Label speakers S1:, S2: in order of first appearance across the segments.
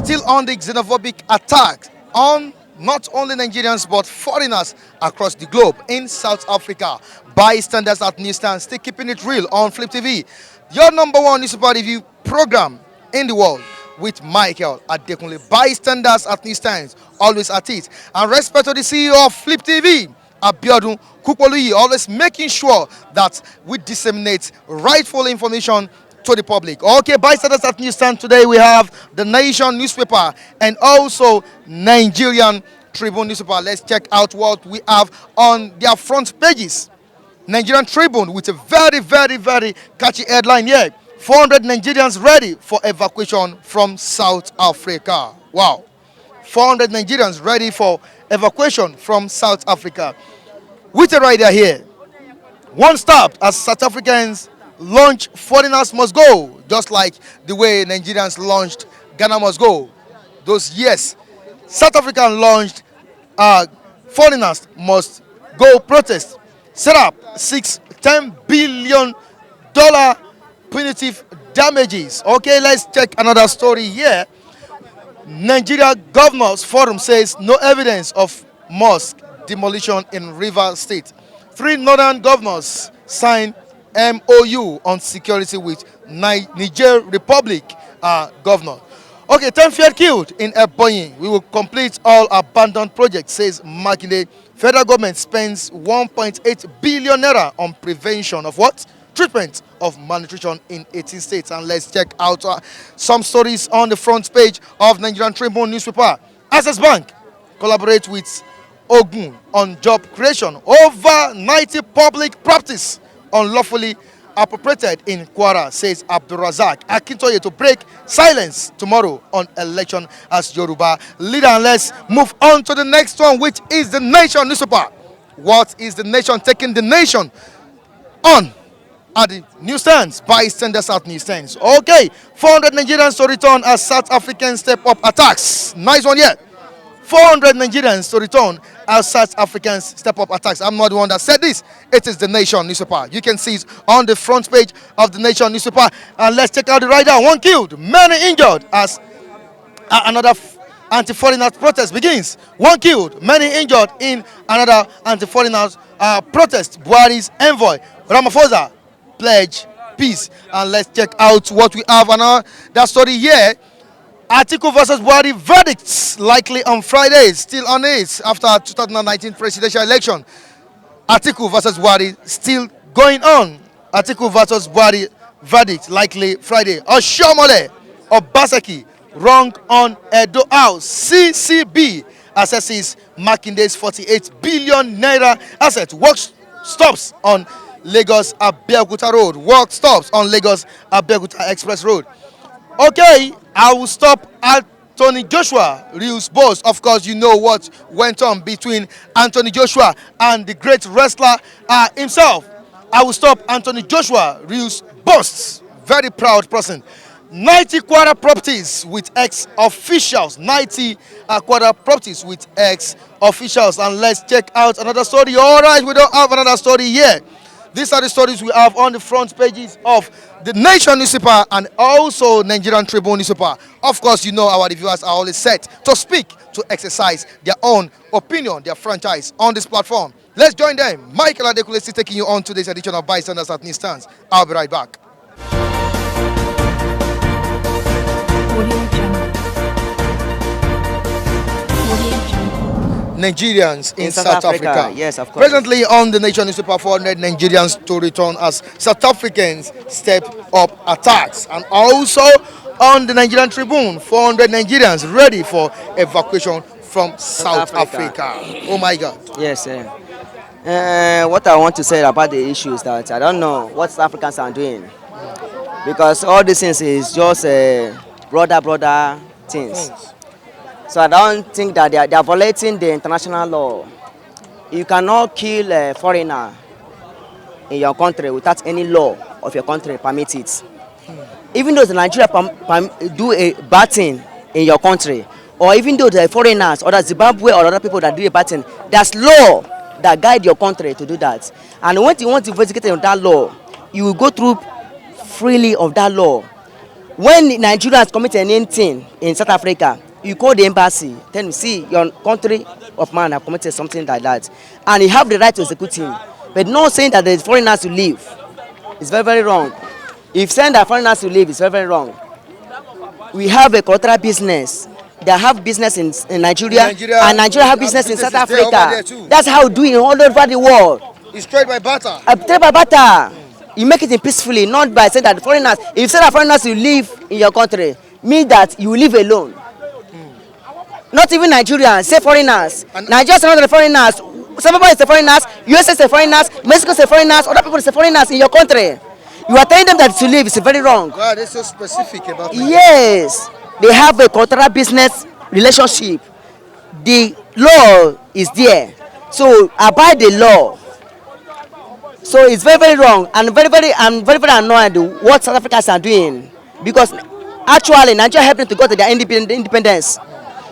S1: Still on the xenophobic attack on not only Nigerians but foreigners across the globe in South Africa. Bystanders at newsstands, still keeping it real on Flip TV. Your number one newspaper review program in the world with Michael Adekunle. Bystanders at newsstands, always at it. And respect to the CEO of Flip TV, Abiodun Kukoluyi, always making sure that we disseminate rightful information to the public. Okay, bystanders at newsstand today we have the Nation newspaper and also Nigerian Tribune newspaper. Let's check out what we have on their front pages. Nigerian Tribune with a very catchy headline here. 400 Nigerians ready for evacuation from South Africa. Wow. 400 Nigerians ready for evacuation from South Africa. With a rider here. One stop as South Africans launch foreigners must go, just like the way Nigerians launched Ghana must go. Those yes, South African launched foreigners must go protest. Set up $10 billion punitive damages. Okay, let's check another story here. Nigeria Governors Forum says no evidence of mosque demolition in Rivers State. 3 northern governors signed MOU on security with Niger Republic governor. Okay, 10 feared killed in Ebonyi. We will complete all abandoned projects, says Makinde. Federal government spends 1.8 billion naira on prevention of what? Treatment of malnutrition in 18 states. And let's check out some stories on the front page of Nigerian Tribune newspaper. Access Bank collaborate with Ogun on job creation. Over 90 public properties unlawfully appropriated in Kwara, says Abdulrazak Akintoye, to break silence tomorrow on election as Yoruba leader. And let's move on to the next one, which is the Nation newspaper. What is the Nation taking the nation on at the newsstands? Bystanders at newsstands. Okay, 400 Nigerians to return as South Africans step up attacks. Nice one here. 400 Nigerians to return as South Africans step up attacks. I'm not the one that said this. It is the Nation newspaper. You can see it on the front page of the Nation newspaper. And let's check out the rider. 1 killed, many injured as another anti-foreigners protest begins. 1 killed, many injured in another anti-foreigners protest. Buhari's envoy, Ramaphosa, pledge peace. And let's check out what we have on that story here. Atiku versus Buhari verdicts likely on Friday, still on it after 2019 presidential election. Atiku versus Buhari still going on. Atiku versus Buhari verdict likely Friday. Oshomole Obaseki wrong on Edo House. CCB assesses Makinde's 48 billion naira asset. Work stops on Lagos Abeokuta Road. Work stops on Lagos Abeokuta Express Road. Okay, I will stop Anthony Joshua, Real's boss. Of course, you know what went on between Anthony Joshua and the great wrestler himself. I will stop Anthony Joshua, Real's boss. Very proud person. 90 quarter properties with ex-officials. 90 quarter properties with ex-officials. And let's check out another story. All right, we don't have another story here. These are the stories we have on the front pages of the Nation newspaper and also Nigerian Tribune newspaper. Of course, you know our reviewers are always set to speak, to exercise their own opinion, their franchise on this platform. Let's join them. Michael Adekunle is taking you on today's edition of Bystanders at Newsstands. I'll be right back. Nigerians in South Africa.
S2: Yes, of course.
S1: Presently on the Nation newspaper, 400 Nigerians to return as South Africans step up attacks. And also on the Nigerian Tribune, 400 Nigerians ready for evacuation from South Africa. Oh my God.
S2: Yes, sir. What I want to say about the issue is that I don't know what South Africans are doing. Because all these things is just brother things. So I don't think that they are violating the international law. You cannot kill a foreigner in your country without any law of your country permit it. Even though the Nigeria do a bad thing in your country, or even though the foreigners or the Zimbabwe or other people that do a bad thing, there's law that guide your country to do that. And when you want to investigate on that law, you will go through freely of that law. When Nigerians commit anything in South Africa, you call the embassy, tell them, see, your country of man have committed something like that. And you have the right to execute him. But not saying that the foreigners to leave. It's very, very wrong. If saying that foreigners to leave, it's very, very wrong. We have a cultural business. They have business in Nigeria, and Nigeria have business in South Africa. That's how we do it all over the world.
S1: It's trade by barter.
S2: Trade by barter. You make it peacefully, not by saying that foreigners. If you say that foreigners will live in your country, mean that you will live alone. Not even Nigerians, say foreigners. Nigerians are not the foreigners. Some people say foreigners, USA say foreigners, Mexico say foreigners, other people say foreigners in your country. You are telling them that to live is very wrong.
S1: God, they're so specific about it.
S2: Yes, they have a cultural business relationship. The law is there, so abide the law. So it's very, very wrong, and I'm very, very annoyed what South Africans are doing, because actually Nigeria helped them to go to their independence.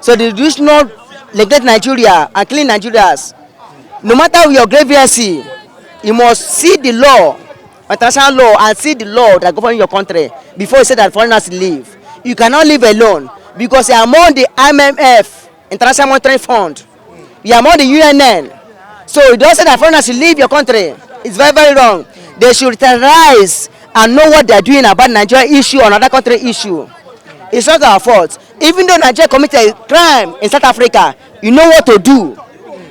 S2: So they do not neglect Nigeria and clean Nigerians. No matter your grievances, you must see the law, international law, and see the law that governs your country before you say that foreigners leave. You cannot live alone, because you are among the IMF, International Monetary Fund. You are among the UNN. So you don't say that foreigners should leave your country. It's very, very wrong. They should rise and know what they are doing about Nigeria issue or another country issue. It's not our fault. Even though Nigeria committed a crime in South Africa, you know what to do.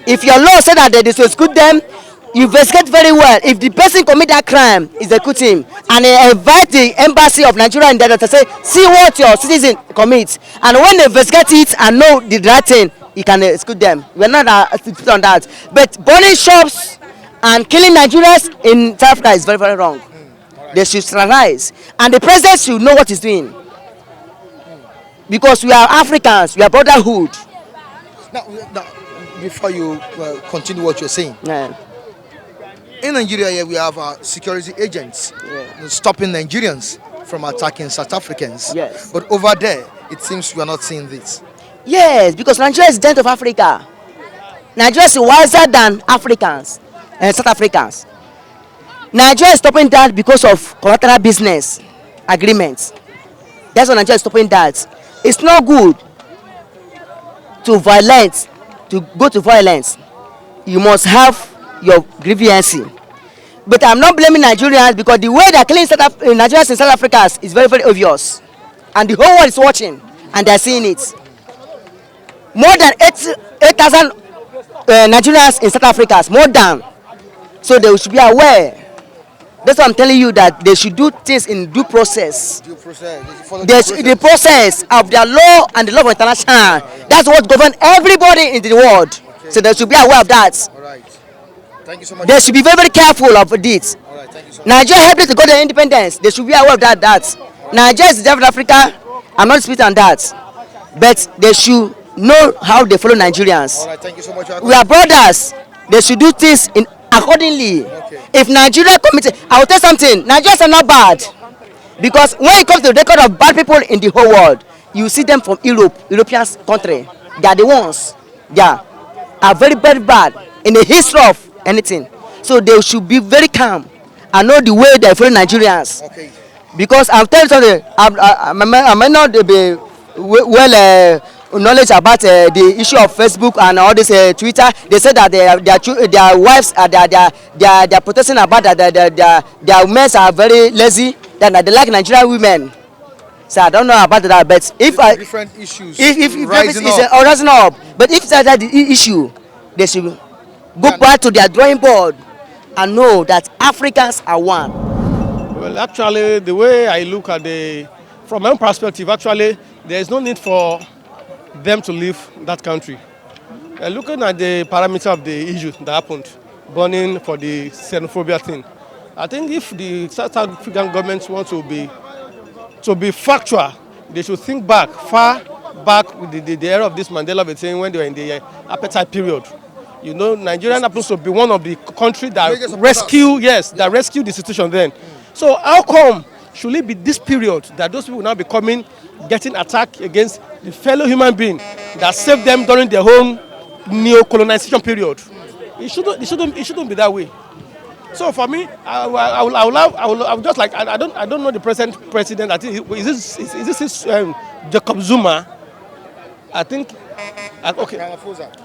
S2: If your law said that they execute them, you investigate very well. If the person commit that crime, execute him, and invite the embassy of Nigeria in there to say, see what your citizen commits. And when they investigate it and know the right thing, you can execute them. We are not on that. But burning shops and killing Nigerians in South Africa is very, very wrong. They should rise, and the president should know what he's doing. Because we are Africans, we are brotherhood.
S1: Now before you continue what you're saying, in Nigeria here we have security agents stopping Nigerians from attacking South Africans.
S2: Yes.
S1: But over there, it seems we are not seeing this.
S2: Yes, because Nigeria is the giant of Africa. Nigeria is wiser than Africans and South Africans. Nigeria is stopping that because of collateral business agreements. That's why Nigeria is stopping that. It's not good to go to violence. You must have your grievance. But I'm not blaming Nigerians, because the way they're killing Nigerians in South Africa is very, very obvious. And the whole world is watching, and they're seeing it. More than 8,000 Nigerians in South Africa, more than. So they should be aware. That's why I'm telling you that they should do things in due process. The process of their law and the law of international. That's what governs everybody in the world. Okay. So they should be aware of that.
S1: All right. Thank you so much.
S2: They should be very, very careful of this.
S1: All right. Thank you so much.
S2: Nigeria helped them to go to independence. They should be aware of that. Nigeria is the devil of Africa. I'm not speaking on that. But they should know how they follow Nigerians.
S1: All right. Thank you so much.
S2: We are brothers. They should do things accordingly. Okay. If Nigeria committed, I will tell something. Nigerians are not bad, because when it comes to the record of bad people in the whole world, you see them from European country. They are the ones. They are very, very bad in the history of anything. So they should be very calm and know the way they follow Nigerians. Okay. Because I'm telling you something. I may not be well knowledge about the issue of Facebook and all this Twitter. They said that their wives they are protesting about that their men are very lazy, that they like Nigerian women. So I don't know about that, but if
S1: different issues
S2: if rising up, but if that's the issue, they should go back to their drawing board and know that Africans are one.
S3: Well, actually, the way I look at from my own perspective, actually, there is no need for them to leave that country. Looking at the parameter of the issue that happened, burning for the xenophobia thing, I think if the South African government wants to be factual, they should think far back with the era of this Mandela thing, when they were in the apartheid period. You know, Nigeria happens to be one of the countries that rescued the situation then. So how come should it be this period that those people will now be getting attacked against the fellow human being that saved them during their own neo-colonization period? It shouldn't be that way. So for me, I will just like I don't know the present president. I think is this his, Jacob Zuma? I think. Okay.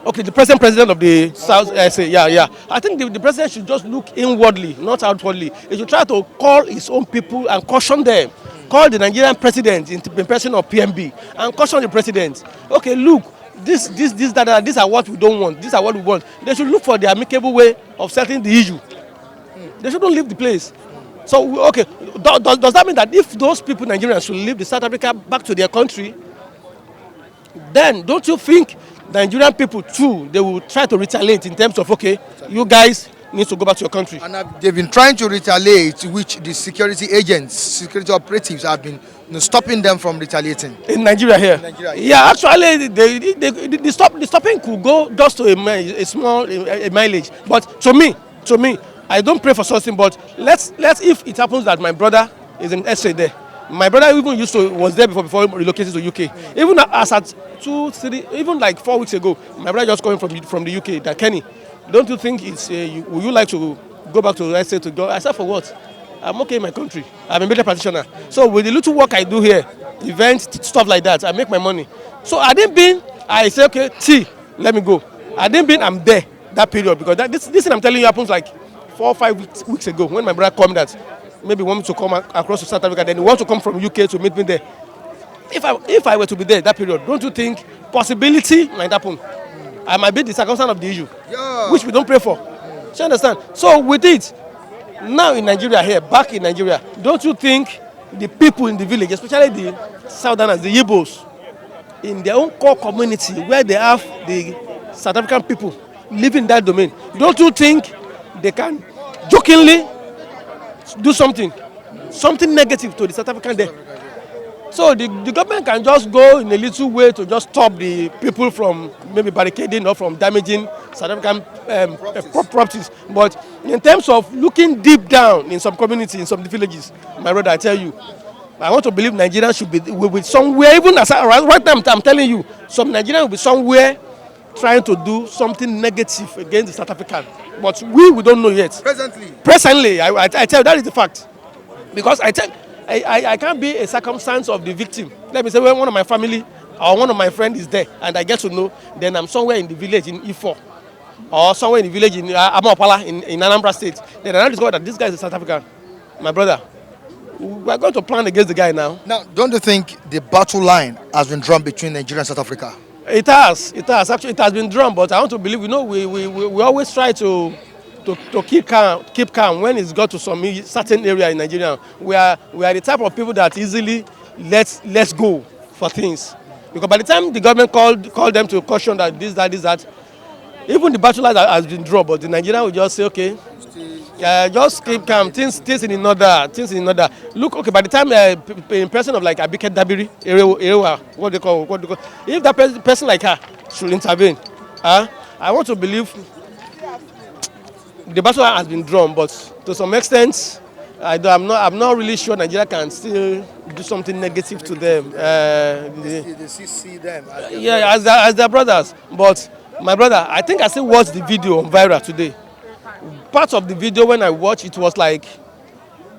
S3: Okay, the present president of the South, say, yeah. I think the president should just look inwardly, not outwardly. He should try to call his own people and caution them. Call the Nigerian president in person of PMB and caution the president. Okay, look, that, these are what we don't want. These are what we want. They should look for the amicable way of settling the issue. They shouldn't leave the place. So, okay, does that mean that if those people, Nigerians, should leave the South Africa back to their country, then don't you think Nigerian people too, they will try to retaliate in terms of, okay, you guys need to go back to your country?
S1: And they've been trying to retaliate, which the security agents, security operatives have been stopping them from retaliating.
S3: In Nigeria here? Yeah, actually, the stopping could go just to a small mileage. But to me, I don't pray for something, but let's if it happens that my brother is in SA there. My brother even was there before relocated to UK. Even as at 2, 3, even like 4 weeks ago, my brother just coming from the UK. That Kenny, don't you think it's would you like to go back to SA to go? I said, for what? I'm okay in my country. I'm a media practitioner. So with the little work I do here, events, stuff like that, I make my money. So I say, okay, let me go. I'm there that period, because this thing I'm telling you happens like 4 or 5 weeks ago when my brother called me that maybe want me to come across to South Africa, then he wants to come from UK to meet me there. If I were to be there that period, don't you think possibility might happen? I might be the circumstance of the issue, which we don't pray for. Do you understand? So with it, now in Nigeria here, back in Nigeria, don't you think the people in the village, especially the Southerners, the Igbos, in their own core community where they have the South African people living in that domain, don't you think they can jokingly do something negative to the South African there? So the government can just go in a little way to just stop the people from maybe barricading or from damaging South African properties. But in terms of looking deep down in some communities, in some villages, my brother, I tell you, I want to believe Nigerians will be somewhere, even as right now I'm telling you, some Nigerians will be somewhere trying to do something negative against the South African. But we don't know yet. Presently, I tell you, that is the fact. Because I can't be a circumstance of the victim. Let me say when one of my family or one of my friends is there and I get to know, then I'm somewhere in the village in Ifo or somewhere in the village in Amapala in Anambra State. Then I discover that this guy is a South African. My brother, we are going to plan against the guy now.
S1: Now, don't you think the battle line has been drawn between Nigeria and South Africa?
S3: It has. Actually, it has been drawn, but I want to believe, we always try to keep calm when it's got to some certain area in Nigeria. We are the type of people that easily let's go for things. Because by the time the government called them to caution that this, that, even the battle line has been drawn, but the Nigerian will just say, okay, just keep calm, things in order. Look, okay, by the time in person of like Abike Dabiri, Erewa, what they call, if that person like her should intervene, I want to believe the battle has been drawn, but to some extent, I'm not really sure Nigeria can still do something negative to them.
S1: They see them
S3: as their brothers. But my brother, I think I still watched the video on viral today. Part of the video when I watched it was like,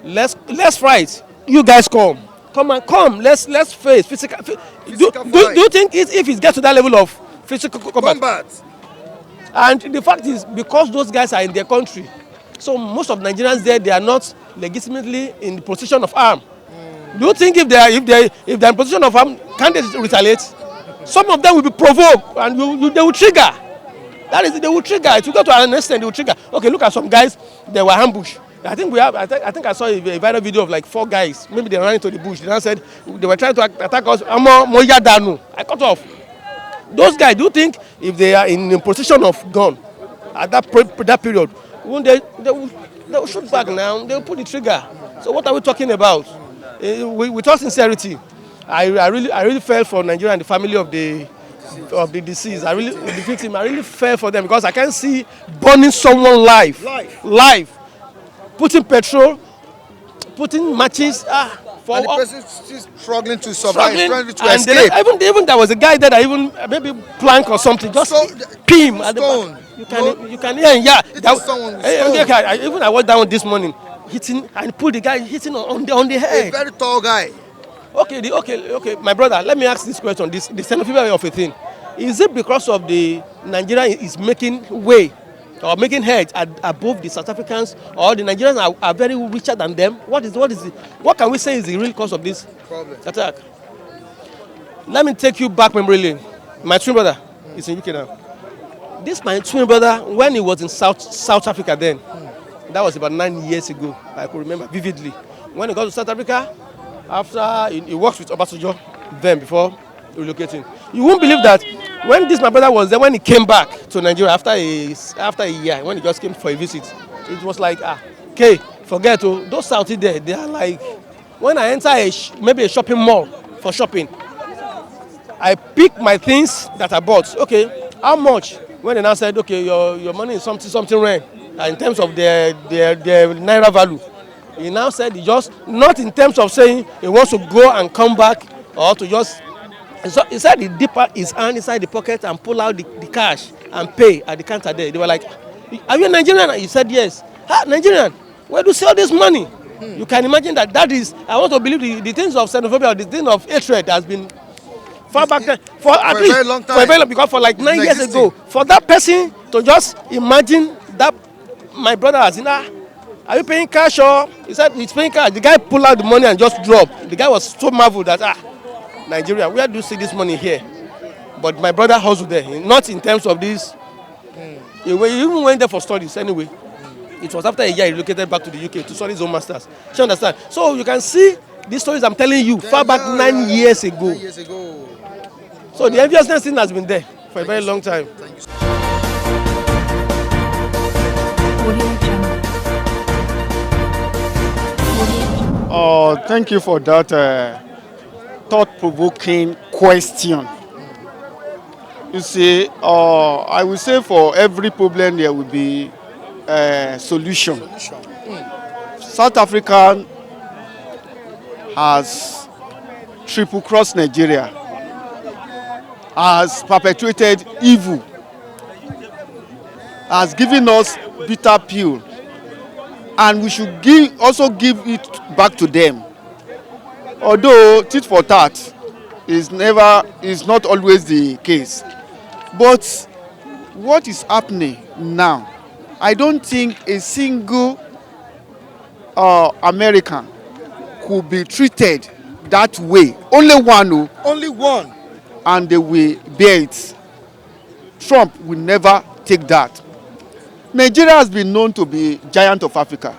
S3: let's fight. You guys come, let's face physical. Do you think if it gets to that level of physical combat? And the fact is, because those guys are in their country, so most of Nigerians there, they are not legitimately in the position of arm. Do you think if they're in position of arm, can they retaliate? Some of them will be provoked and they will trigger. That is, they will trigger. It will go to an extent, they will trigger. Okay, look at some guys, they were ambushed. I think I saw a viral video of like 4 guys. Maybe they ran into the bush. They now said they were trying to attack us. I cut off. Those guys, do you think if they are in a position of gun at that period, won't they will shoot back now? They will pull the trigger. So what are we talking about? With all sincerity, I really felt for Nigeria and the family of the deceased. The victim. I really felt for them because I can see burning someone live, putting petrol, putting matches.
S1: And the person is struggling to survive, struggling to escape.
S3: Even there was a guy there that even maybe plank or something, just pin at the back. You can hear him, yeah.
S1: Hitting someone with
S3: Okay,
S1: stone.
S3: even I watched that one this morning, hitting and pull the guy hitting on the
S1: A
S3: head.
S1: very tall guy.
S3: Okay, my brother. Let me ask this question: the xenophobia of a thing, is it because of the Nigeria is making way or making head above the South Africans, or the Nigerians are very richer than them? What can we say is the real cause of this
S1: Problem.
S3: attack? Let me take you back memory lane. My twin brother is in UK now. This my twin brother when he was in South Africa then. That was about 9 years ago. I could remember vividly. When he got to South Africa, after he worked with Obasanjo then before relocating. You won't believe that when this my brother was there, when he came back to Nigeria after a year, when he just came for a visit, it was like, okay, forget those Saudi there, they are like, when I enter maybe a shopping mall for shopping, I pick my things that I bought. Okay, how much? When they now said, okay, your money is something rand in terms of their naira value. He now said he just not in terms of saying he wants to go and come back or to just. So he said he dip his hand inside the pocket and pull out the cash and pay at the counter there. They were like, "Are you a Nigerian?" He said yes. Nigerian? Where do you see all this money? You can imagine that is. I want to believe the things of xenophobia, the thing of hatred has been far back then for at least
S1: a very long time.
S3: for a very long, because for like 9 years ago, for that person to just imagine that my brother has are you paying cash or he said he's paying cash. The guy pulled out the money and just dropped. The guy was so marveled that Nigeria, where do you see this money here? But my brother hustled there, not in terms of this. He even went there for studies anyway. It was after a year he relocated back to the UK to study his own masters. You understand? So you can see these stories I'm telling you far back 9 years ago.
S1: 9 years ago.
S3: So the enviousness thing has been there for a very long time.
S4: Thank you for that thought-provoking question. You see, I will say for every problem there will be a solution. South Africa has triple-crossed Nigeria, has perpetuated evil, has given us bitter pill, and we should also give it back to them. Although tit for tat is not always the case. But what is happening now, I don't think a single American could be treated that way. Only one.
S1: Only one.
S4: And they will bear it. Trump will never take that. Nigeria has been known to be giant of Africa.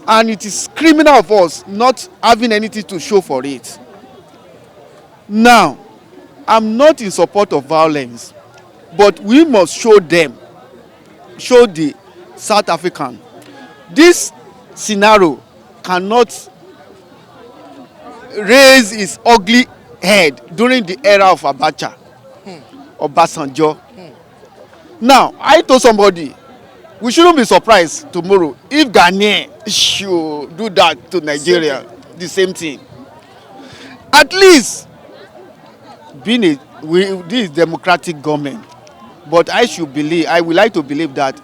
S4: And it is criminal of us not having anything to show for it. Now, I'm not in support of violence, but we must show the South African. This scenario cannot raise its ugly head during the era of Abacha or Obasanjo. Now, I told somebody, we shouldn't be surprised tomorrow if Ghanaian should do that to Nigeria, the same thing. At least, this is democratic government, but I would like to believe that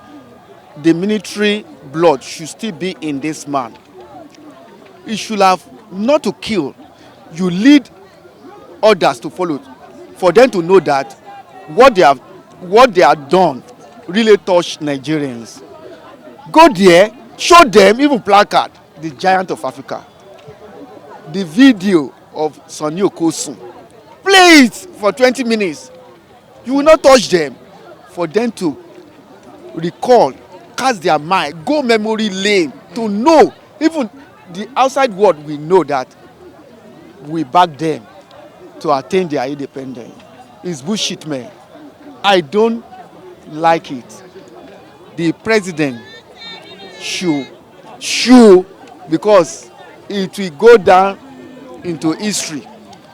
S4: the military blood should still be in this man. He should have not to kill. You lead others to follow, for them to know that what they have done really touched Nigerians. Go there, show them, even placard, the giant of Africa. The video of Sonny Okosun. Play it for 20 minutes. You will not touch them. For them to recall, cast their mind, go memory lane, to know, even the outside world will know that we back them to attain their independence. It's bullshit, man. I don't like it. The president should, because it will go down into history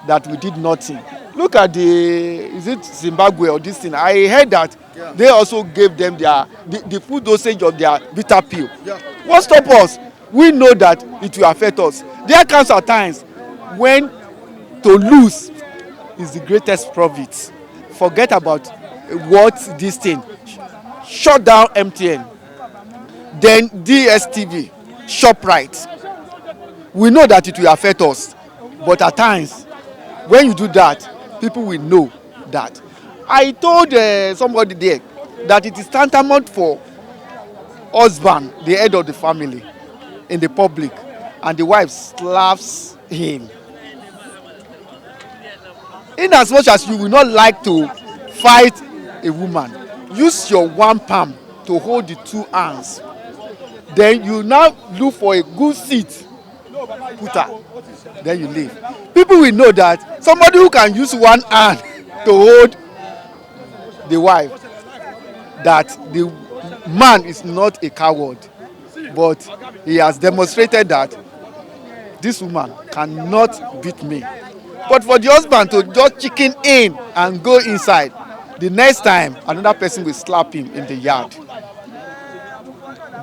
S4: that we did nothing. Look at is it Zimbabwe or this thing? I heard that they also gave them the full dosage of their bitter pill. What stop us? We know that it will affect us. There comes a times when to lose is the greatest profit. Forget about what this thing. shut down MTN, then DSTV, ShopRite. We know that it will affect us, but at times when you do that, people will know that. I told somebody there that it is tantamount for husband, the head of the family, in the public, and the wife slaps him. In as much as you will not like to fight a woman, use your one palm to hold the two hands. Then you now look for a good seat, put her, then you leave. People will know that somebody who can use one hand to hold the wife, that the man is not a coward, but he has demonstrated that this woman cannot beat me. But for the husband to just chicken in and go inside, the next time another person will slap him in the yard.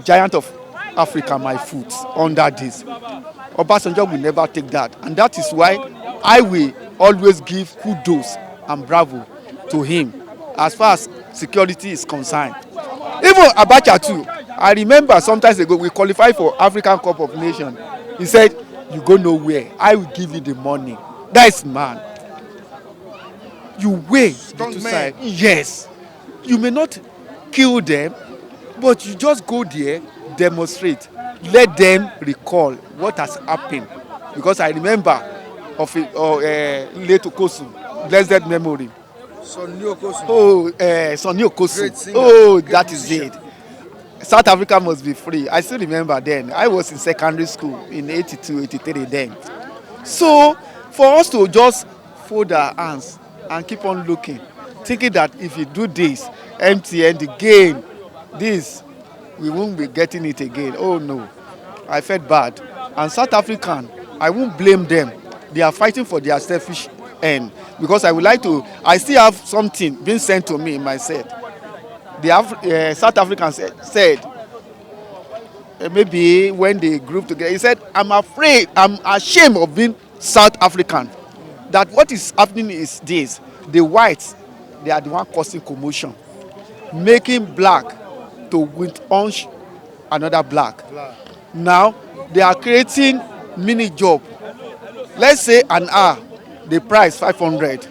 S4: Giant of Africa, my foot under this. Obasanjo will never take that, and that is why I will always give kudos and bravo to him as far as security is concerned. Even Abacha too. I remember sometimes ago we qualified for African Cup of Nations. He said, "You go nowhere. I will give you the money." That is man. You weigh the two sides. Yes. You may not kill them, but you just go there, demonstrate, let them recall what has happened. Because I remember of late Okosu, blessed memory.
S1: Sonny Okosu.
S4: Oh, Sonny Okosu. Oh, that is it. South Africa must be free. I still remember then. I was in secondary school in 82, 83 then. So, for us to just fold our hands and keep on looking, thinking that if you do this, MTN, the gain, this, we won't be getting it again. Oh no, I felt bad. And South African, I won't blame them. They are fighting for their selfish end. Because I would like to, I still have something being sent to me in my set. The South African said, maybe when they group together, he said, I'm ashamed of being South African. That what is happening is this: the whites, they are the one causing commotion, making black to witch another black. Now they are creating mini job. Let's say an hour, the price 500.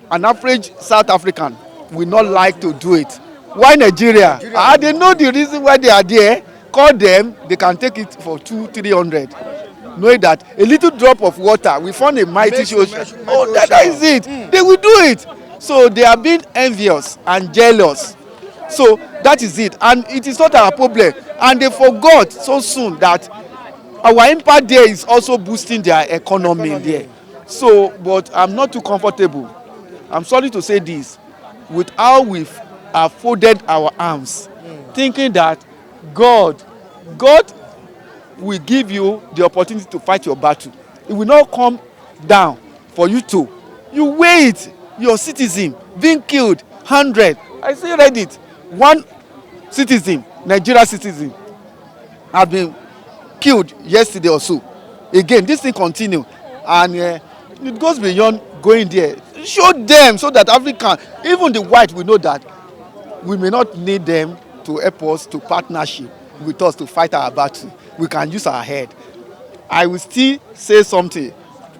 S4: An average South African will not like to do it. Why Nigeria? They know the reason why they are there. Call them, they can take it for 200-300. Knowing that a little drop of water will form a mighty ocean. Oh, that is it. They will do it. So they are being envious and jealous. So that is it. And it is not our problem. And they forgot so soon that our impact there is also boosting their economy there. So, but I'm not too comfortable. I'm sorry to say this. With how we have folded our arms, thinking that God will give you the opportunity to fight your battle. It will not come down for you to. You wait, your citizen being killed, 100. I still read it. One citizen, Nigeria citizen, have been killed yesterday or so. Again, this thing continue, and it goes beyond going there. Show them so that African, even the white, will know that we may not need them to help us to partnership with us to fight our battle. We can use our head. I will still say something.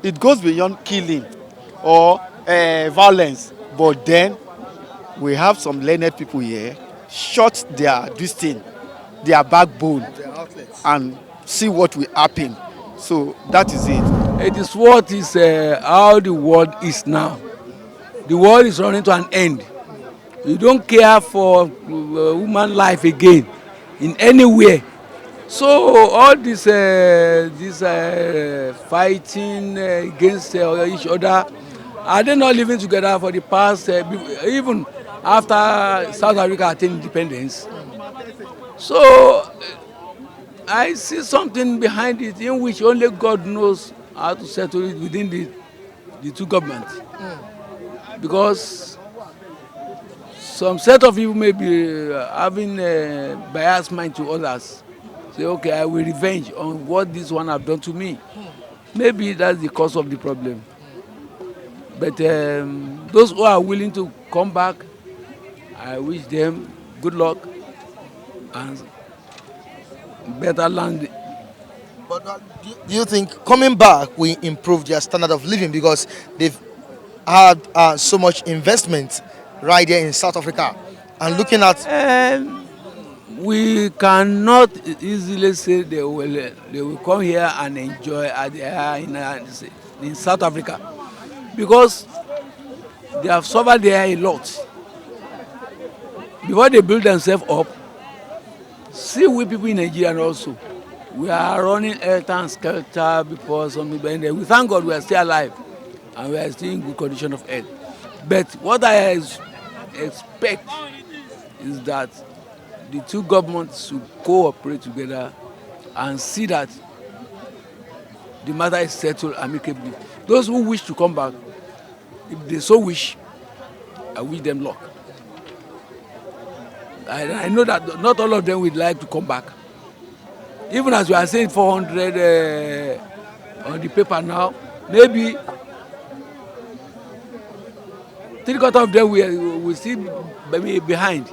S4: It goes beyond killing or violence, but then we have some learned people here. Shut their their backbone, and see what will happen. So that is it.
S5: It is what is how the world is now. The world is running to an end. You don't care for human life again in anywhere. So all this fighting against each other, are they not living together for the past even after South Africa attained independence? So I see something behind it in which only God knows how to settle it within the two governments. Because some set of people may be having a biased mind to others. Say, okay, I will revenge on what this one have done to me. Maybe that's the cause of the problem. But those who are willing to come back, I wish them good luck and better land.
S1: But do you think coming back will improve their standard of living because they've had so much investment right there in South Africa? And looking at
S5: We cannot easily say they will come here and enjoy in South Africa because they have suffered there a lot. Before they build themselves up, see we people in Nigeria also, we are running helter and skelter before something, but we thank God we are still alive and we are still in good condition of health. But what I expect is that the two governments should cooperate together and see that the matter is settled amicably. Those who wish to come back, if they so wish, I wish them luck. I know that not all of them would like to come back. Even as we are saying 400 on the paper now, maybe 3/4 of them will still be behind.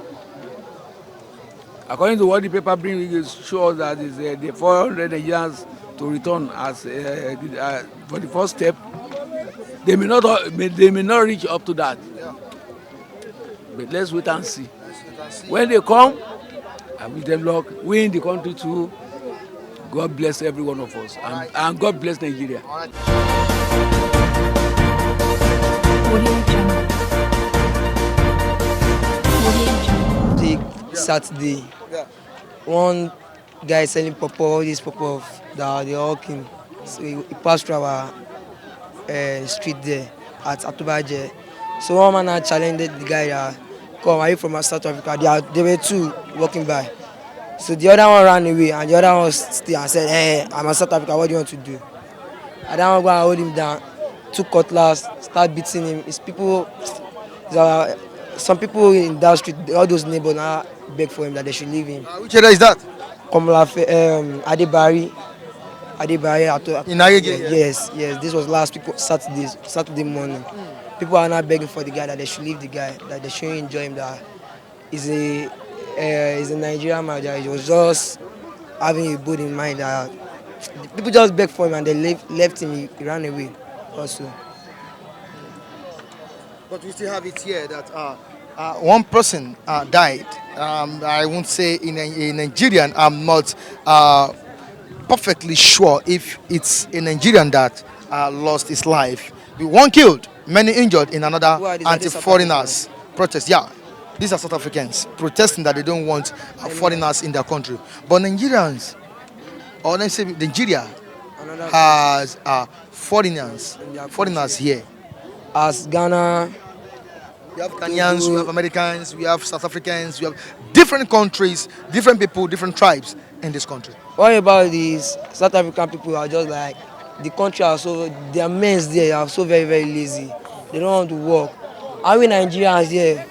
S5: According to what the paper brings, it shows that is the 400 Nigerians to return as for the first step. They may not reach up to that. But let's wait and see. When they come, I wish them luck. We in the country too. God bless every one of us, and God bless Nigeria.
S6: Saturday, one guy selling pawpaw, all these pawpaw that they're hawking. So he passed through our street there at Atubaje. So one man had challenged the guy that, come, are you from South Africa? They were two walking by. So the other one ran away and the other one stayed and said, hey, I'm a South Africa, what do you want to do? And that one go and hold him down, took cutlass, start beating him. It's people, some people in that street, all those neighbors now beg for him that they should leave him.
S1: which area is that?
S6: Adebari.
S1: In Agege?
S6: Yes. This was last week, Saturday morning. People are now begging for the guy that they should leave the guy, that they shouldn't enjoy him, that he's a Nigerian man, that he was just having a good in mind. That people just begged for him and they left him, he ran away also.
S1: But we still have it here that one person died. I won't say in a Nigerian. I'm not perfectly sure if it's a Nigerian that lost his life. One killed, many injured in another anti-foreigners protest. Yeah, these are South Africans protesting that they don't want foreigners in their country. But Nigerians, or let's say Nigeria, has foreigners here.
S6: As Ghana,
S1: We have Kenyans, we have Americans, we have South Africans, we have different countries, different people, different tribes in this country.
S6: what about these South African people are just like, the country are so, their men there are so very, very lazy. They don't want to work. And we Nigerians here,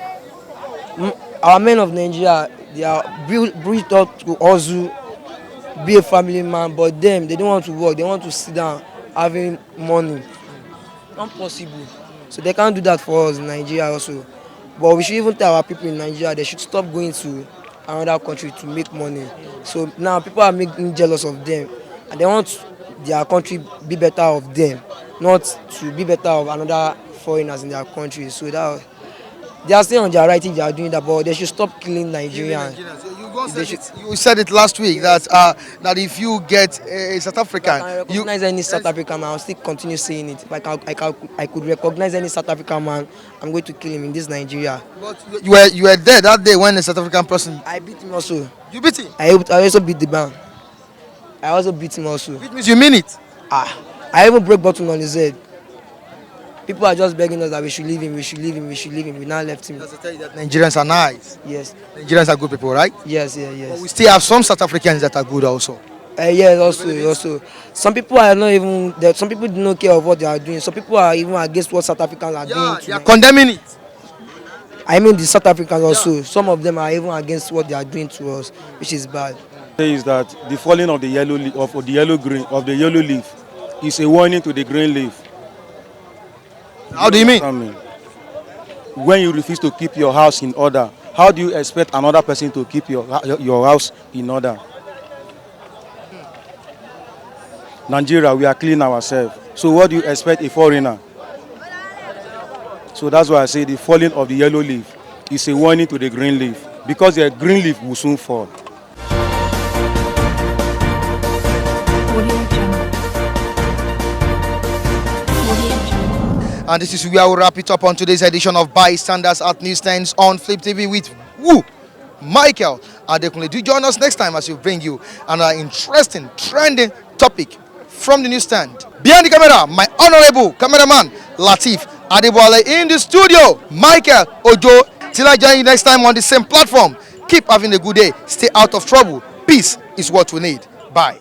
S6: our men of Nigeria, they are brought up to hustle, be a family man, but them, they don't want to work. They want to sit down having money. Not possible. So they can't do that for us in Nigeria also. But we should even tell our people in Nigeria they should stop going to another country to make money. So now people are making jealous of them and they want their country be better of them, not to be better of another foreigners in their country. So that they are still on their right if they are doing that, but they should stop killing Nigerians.
S1: You said it last week that that if you get a South African,
S6: I can recognize any South African man. I'll still continue saying it. If I could recognize any South African man, I'm going to kill him in this Nigeria.
S1: But you were there that day when a South African person.
S6: I beat him also.
S1: You beat him.
S6: I also beat the man. I also beat him also.
S1: Which means you mean it.
S6: I even broke bottle on his head. People are just begging us that we should leave him, we should leave him, we should leave him. We now left him.
S1: Just to tell you that Nigerians are nice.
S6: Yes.
S1: Nigerians are good people, right?
S6: Yes.
S1: But we still have some South Africans that are good also.
S6: Yes, also. Some people are not even. Some people do not care of what they are doing. Some people are even against what South Africans are doing.
S1: They are condemning it.
S6: I mean the South Africans also. Some of them are even against what they are doing to us, which is bad.
S7: Is that the falling of the yellow leaf is a warning to the green leaf.
S1: How do you mean?
S7: When you refuse to keep your house in order, how do you expect another person to keep your house in order? Nigeria, we are clean ourselves. So what do you expect a foreigner? So that's why I say the falling of the yellow leaf is a warning to the green leaf, because the green leaf will soon fall.
S1: And this is where we'll wrap it up on today's edition of Bystanders at Newsstands on Flip TV with Michael Adekunle. Do join us next time as we bring you an interesting, trending topic from the newsstand. Behind the camera, my honorable cameraman Latif Adebowale. In the studio, Michael Ojo. Till I join you next time on the same platform. Keep having a good day. Stay out of trouble. Peace is what we need. Bye.